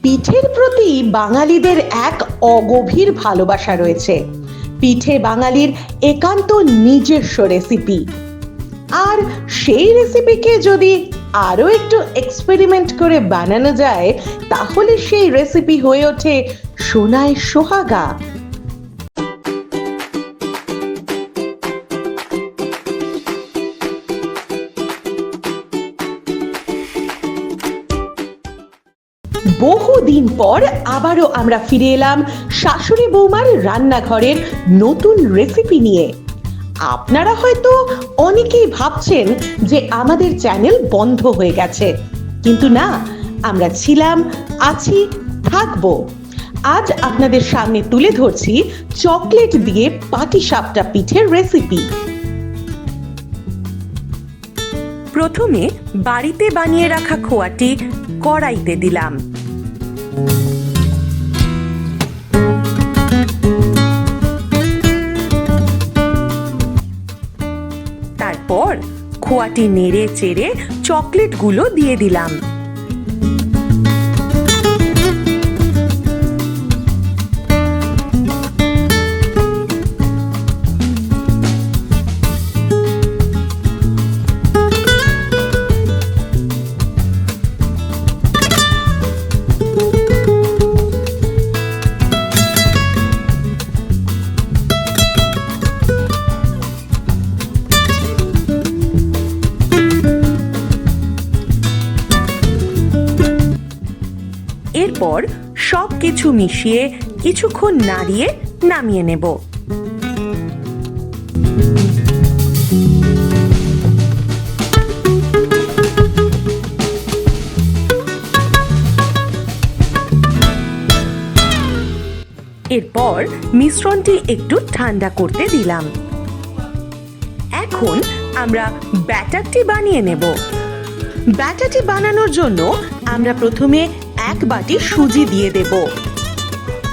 পিঠের প্রতি বাঙালিদের এক অগভীর ভালোবাসা রয়েছে। পিঠে বাঙালির একান্ত নিজস্ব রেসিপি, আর সেই রেসিপিকে যদি আরো একটু এক্সপেরিমেন্ট করে বানানো যায় তাহলে সেই রেসিপি হয়ে ওঠে সোনায় সোহাগা। বহুদিন পর আবারও আমরা ফিরে এলাম শাশুড়ি বৌমার রান্নাঘরের নতুন রেসিপি নিয়ে। আপনারা হয়তো অনেকেই ভাবছেন যে আমাদের চ্যানেল বন্ধ হয়ে গেছে, কিন্তু না, আমরা ছিলাম, আছি, থাকবো। আজ আপনাদের সামনে তুলে ধরছি চকলেট দিয়ে পাটিসাপটা পিঠের রেসিপি। প্রথমে বাড়িতে বানিয়ে রাখা খোয়াটি কড়াইতে দিলাম। তারপর খোয়াটি নেড়ে চেড়ে চকলেটগুলো দিয়ে দিলাম। এরপর সবকিছু মিশিয়ে কিছুক্ষণ নাড়িয়ে নামিয়ে নেব। এরপর মিশ্রণটি একটু ঠান্ডা করতে দিলাম। এখন আমরা ব্যাটারটি বানিয়ে নেব। ব্যাটারটি বানানোর জন্য আমরা প্রথমে 1 বাটি সুজি দিয়ে দেব।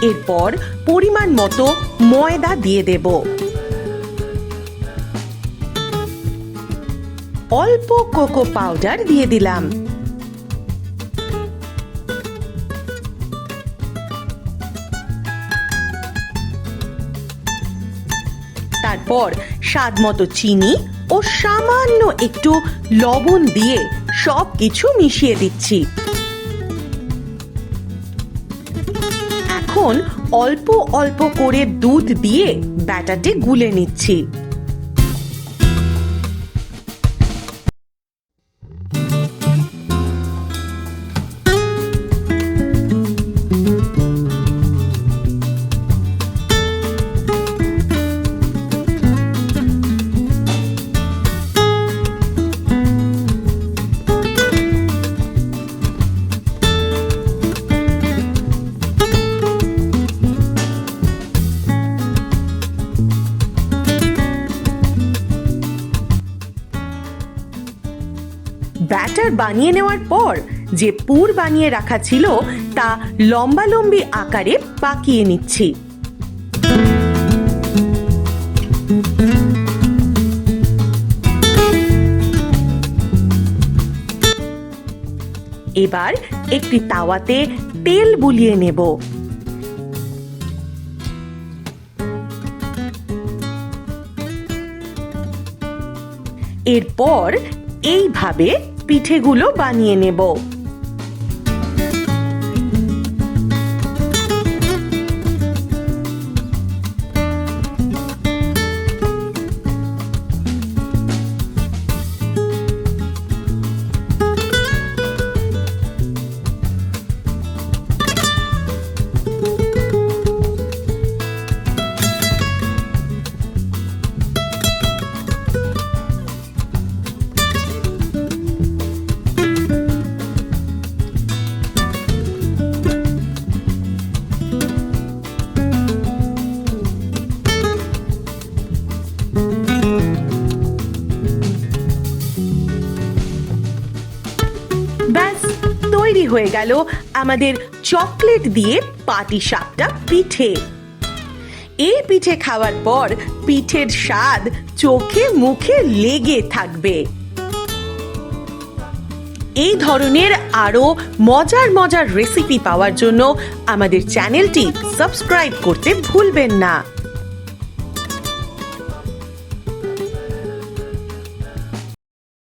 এরপর পরিমাণ মতো ময়দা দিয়ে দেব। অল্প কোকো পাউডার দিয়ে দিলাম। তারপর স্বাদ মতো চিনি ও সামান্য একটু লবণ দিয়ে সবকিছু মিশিয়ে দিচ্ছি। এখন অল্প অল্প করে দুধ দিয়ে ব্যাটারটি গুলে নিচ্ছি। ব্যাটার বানিয়ে নেওয়ার পর যে পুর বানিয়ে রাখা ছিল তা লম্বালম্বি আকারে পাকিয়ে নিচ্ছি। এবার একটি তাওয়াতে তেল বুলিয়ে নেব। এরপর এইভাবে পিঠেগুলো বানিয়ে নেব। ব্যাস তৈরি হয়ে গেল আমাদের চকলেট দিয়ে পাটিসাপটা পিঠে। এই পিঠে খাওয়ার পর পিঠের স্বাদ চোখে মুখে লেগে থাকবে। এই ধরনের আরো মজার মজার রেসিপি পাওয়ার জন্য আমাদের চ্যানেলটি সাবস্ক্রাইব করতে ভুলবেন না।